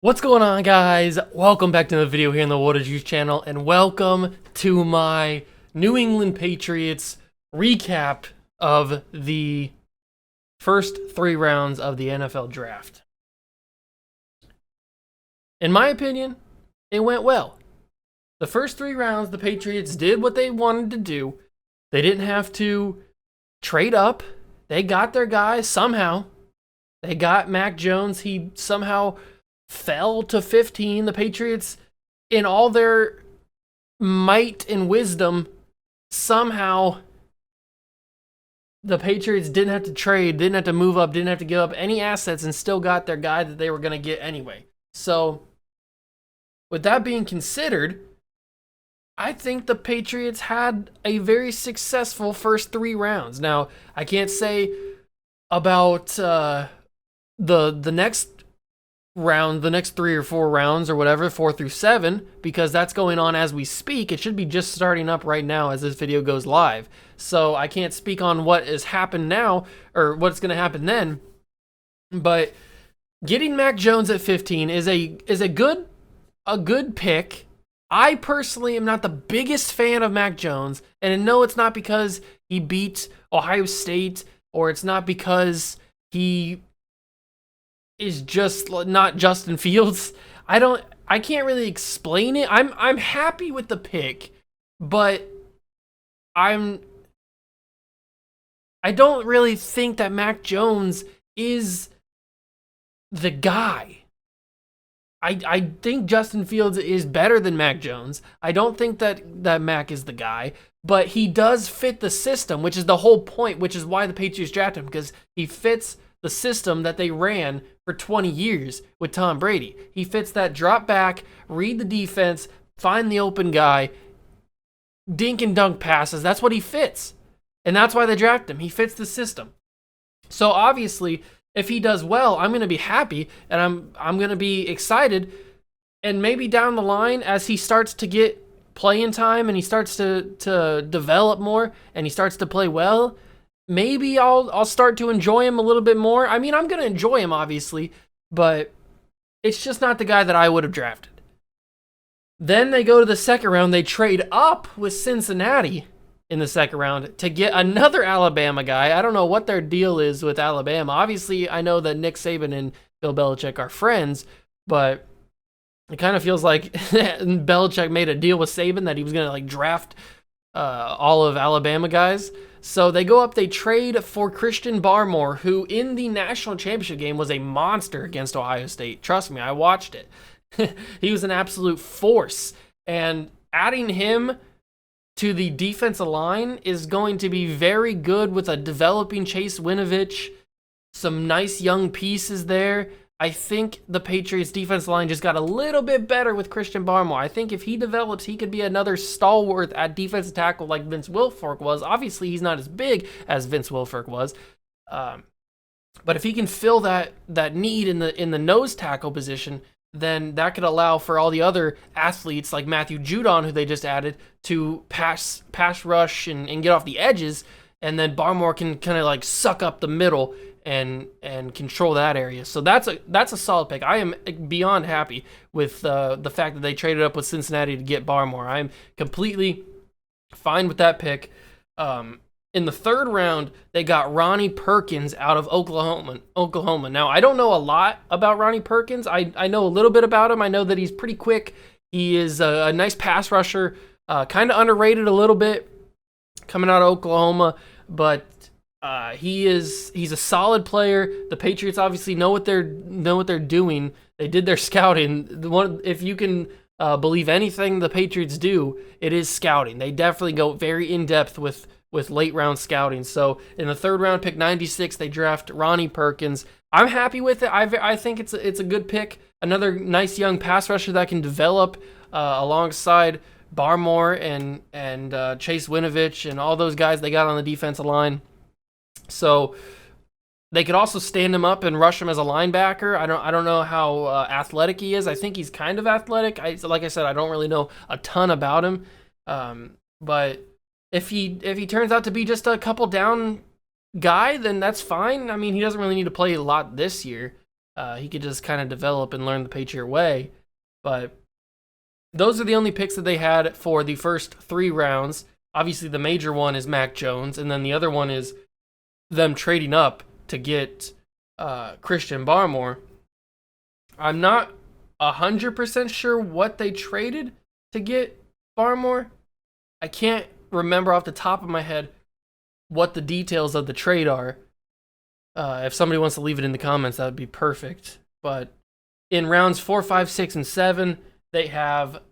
What's going on, guys? Welcome back to the video here on the Water Juice channel, and welcome to my New England Patriots recap of the first 3 rounds of the NFL draft. In my opinion, it went well. The first 3 rounds, the Patriots did what they wanted to do. They didn't have to trade up. They got their guys somehow. They got Mac Jones. He somehow fell to 15. The Patriots, in all their might and wisdom, somehow the Patriots didn't have to trade, didn't have to move up, didn't have to give up any assets, and still got their guy that they were going to get anyway. So, with that being considered, I think the Patriots had a very successful first 3 rounds. Now, I can't say about the next round, the next 3 or 4 rounds or whatever, 4 through 7, because that's going on as we speak. It should be just starting up right now as this video goes live. So I can't speak on what has happened now or what's going to happen then. But getting Mac Jones at 15 is a good pick. I personally am not the biggest fan of Mac Jones, and no, it's not because he beat Ohio State, or it's not because he is just not Justin Fields. I can't really explain it. I'm happy with the pick, but I don't really think that Mac Jones is the guy. I think Justin Fields is better than Mac Jones. I don't think that Mac is the guy, but he does fit the system, which is the whole point, which is why the Patriots drafted him, because he fits the system that they ran for 20 years with Tom Brady. He fits that drop back, read the defense, find the open guy, dink and dunk passes. That's what he fits. And that's why they drafted him. He fits the system. So obviously, if he does well, I'm going to be happy, and I'm going to be excited. And maybe down the line, as he starts to get playing time and he starts to develop more and he starts to play well, maybe I'll start to enjoy him a little bit more. I mean, I'm going to enjoy him, obviously, but it's just not the guy that I would have drafted. Then they go to the second round. They trade up with Cincinnati in the second round to get another Alabama guy. I don't know what their deal is with Alabama. Obviously, I know that Nick Saban and Bill Belichick are friends, but it kind of feels like Belichick made a deal with Saban that he was going to draft all of Alabama guys. So they go up, they trade for Christian Barmore, who in the national championship game was a monster against Ohio State. Trust me, I watched it. He was an absolute force. And adding him to the defensive line is going to be very good with a developing Chase Winovich, some nice young pieces there. I think the Patriots defensive line just got a little bit better with Christian Barmore. I think if he develops, he could be another stalwart at defensive tackle like Vince Wilfork was. Obviously, he's not as big as Vince Wilfork was. But if he can fill that need in the nose tackle position, then that could allow for all the other athletes like Matthew Judon, who they just added, to pass rush and get off the edges, and then Barmore can kind of suck up the middle and control that area. So that's a solid pick. I am beyond happy with the fact that they traded up with Cincinnati to get Barmore. I'm completely fine with that pick. In the third round, they got Ronnie Perkins out of Oklahoma. Now, I don't know a lot about Ronnie Perkins. I know a little bit about him. I know that he's pretty quick. He is a nice pass rusher, kind of underrated a little bit coming out of Oklahoma, but he's a solid player. The Patriots obviously know what they're doing. They did their scouting. If you can believe anything the Patriots do, it is scouting. They definitely go very in depth with late round scouting. So in the third round, pick 96, they draft Ronnie Perkins. I'm happy with it. I think it's a good pick. Another nice young pass rusher that can develop alongside Barmore and Chase Winovich and all those guys they got on the defensive line. So they could also stand him up and rush him as a linebacker. I don't know how athletic he is. I think he's kind of athletic. Like I said, I don't really know a ton about him. But if he turns out to be just a couple down guy, then that's fine. I mean, he doesn't really need to play a lot this year. He could just kind of develop and learn the Patriot way. But those are the only picks that they had for the first 3 rounds. Obviously, the major one is Mac Jones, and then the other one is them trading up to get Christian Barmore. I'm not 100% sure what they traded to get Barmore. I can't remember off the top of my head what the details of the trade are. If somebody wants to leave it in the comments, that would be perfect. But in rounds 4, 5, 6, and 7, they have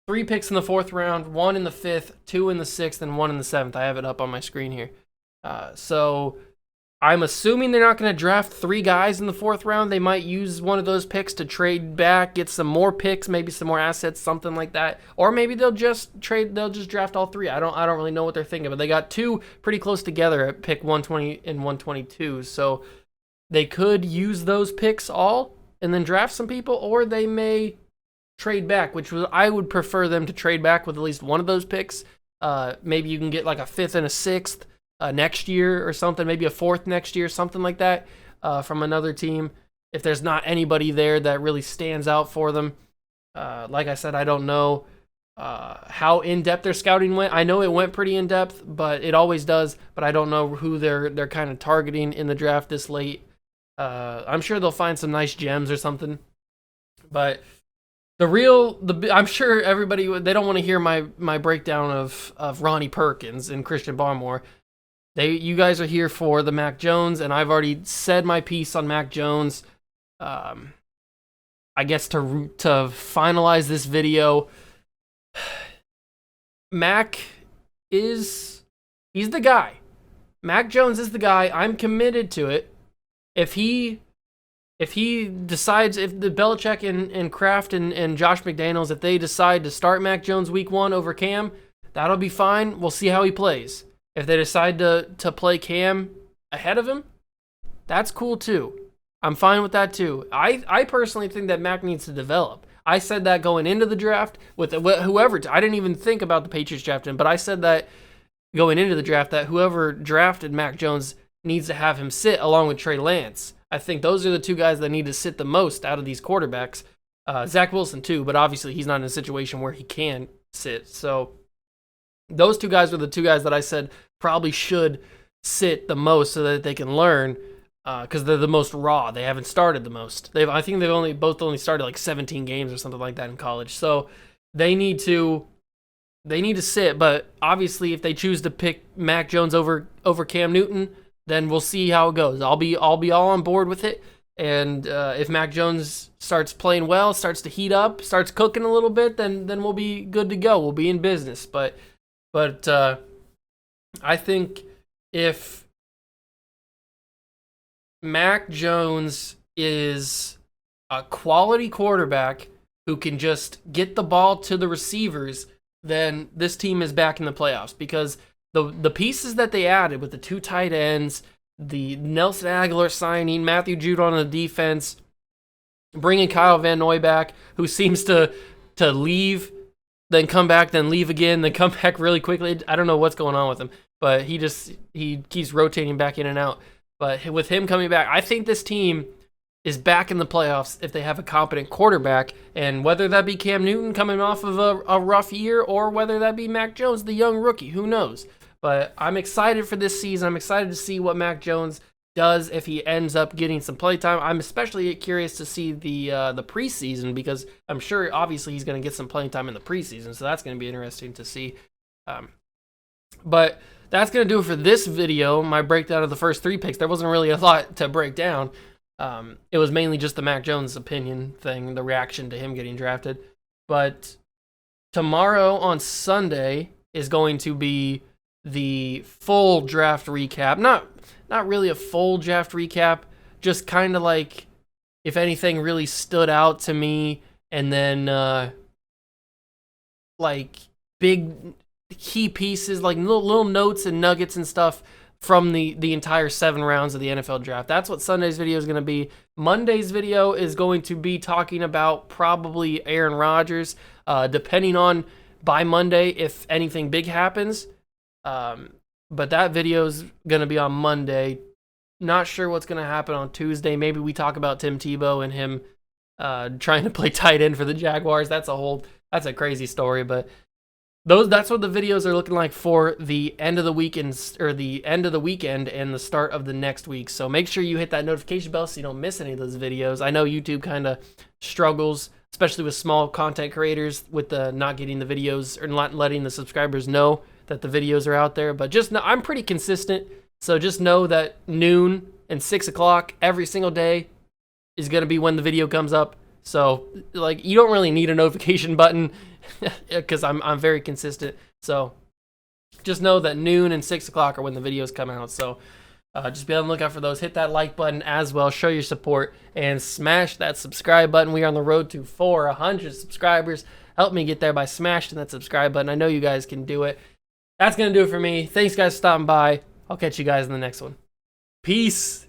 3 picks in the 4th round, 1 in the 5th, 2 in the 6th, and 1 in the 7th. I have it up on my screen here. So I'm assuming they're not going to draft 3 guys in the 4th round. They might use one of those picks to trade back, get some more picks, maybe some more assets, something like that. Or maybe they'll just draft all 3. I don't really know what they're thinking, but they got 2 pretty close together at pick 120 and 122. So they could use those picks all and then draft some people, or they may trade back, I would prefer them to trade back with at least one of those picks. Maybe you can get like a 5th and a 6th next year or something, maybe a 4th next year, something like that, from another team. If there's not anybody there that really stands out for them. Like I said, I don't know how in-depth their scouting went. I know it went pretty in-depth, but it always does, but I don't know who they're kind of targeting in the draft this late. I'm sure they'll find some nice gems or something, but I'm sure everybody, they don't want to hear my breakdown of Ronnie Perkins and Christian Barmore. You guys are here for the Mac Jones, and I've already said my piece on Mac Jones. I guess to finalize this video, he's the guy. Mac Jones is the guy. I'm committed to it. If he decides, if the Belichick and Kraft and Josh McDaniels, if they decide to start Mac Jones week 1 over Cam, that'll be fine. We'll see how he plays. If they decide to play Cam ahead of him, that's cool too. I'm fine with that too. I personally think that Mac needs to develop. I said that going into the draft with whoever. I didn't even think about the Patriots drafting, but I said that going into the draft that whoever drafted Mac Jones needs to have him sit along with Trey Lance. I think those are the 2 guys that need to sit the most out of these quarterbacks. Zach Wilson too, but obviously he's not in a situation where he can sit. So those 2 guys were the 2 guys that I said probably should sit the most so that they can learn, because they're the most raw. They haven't started the most. I think they've both only started like 17 games or something like that in college. So they need to sit. But obviously, if they choose to pick Mac Jones over Cam Newton, then we'll see how it goes. I'll be all on board with it. And if Mac Jones starts playing well, starts to heat up, starts cooking a little bit, then we'll be good to go. We'll be in business. But I think if Mac Jones is a quality quarterback who can just get the ball to the receivers, then this team is back in the playoffs, because the pieces that they added with the 2 tight ends, the Nelson Aguilar signing, Matthew Judon on the defense, bringing Kyle Van Noy back, who seems to leave, then come back, then leave again, then come back really quickly. I don't know what's going on with him, but he keeps rotating back in and out. But with him coming back, I think this team is back in the playoffs if they have a competent quarterback, and whether that be Cam Newton coming off of a rough year, or whether that be Mac Jones, the young rookie, who knows? But I'm excited for this season. I'm excited to see what Mac Jones does if he ends up getting some playtime. I'm especially curious to see the preseason, because I'm sure obviously he's going to get some playing time in the preseason, so that's going to be interesting to see. But that's going to do it for this video, my breakdown of the first 3 picks. There wasn't really a lot to break down. It was mainly just the Mac Jones opinion thing, the reaction to him getting drafted. But tomorrow on Sunday is going to be the full draft recap. Not really a full draft recap, just kind of like if anything really stood out to me, and then like big key pieces, like little notes and nuggets and stuff from the entire 7 rounds of the NFL draft. That's what Sunday's video is going to be. Monday's video is going to be talking about probably Aaron Rodgers, depending on by Monday if anything big happens. But that video's going to be on Monday. Not sure what's going to happen on Tuesday. Maybe we talk about Tim Tebow and him trying to play tight end for the Jaguars. That's a crazy story, but that's what the videos are looking like for the end of the weekend, or the end of the weekend and the start of the next week. So make sure you hit that notification bell so you don't miss any of those videos. I know YouTube kind of struggles, especially with small content creators, with the not getting the videos or not letting the subscribers know that the videos are out there. But just know I'm pretty consistent, so just know that noon and 6 o'clock every single day is going to be when the video comes up. So like, you don't really need a notification button because I'm very consistent. So just know that noon and 6 o'clock are when the videos come out. So just be on the lookout for those. Hit that like button as well. Show your support and smash that subscribe button. We are on the road to 400 subscribers. Help me get there by smashing that subscribe button. I know you guys can do it. That's going to do it for me. Thanks, guys, for stopping by. I'll catch you guys in the next one. Peace.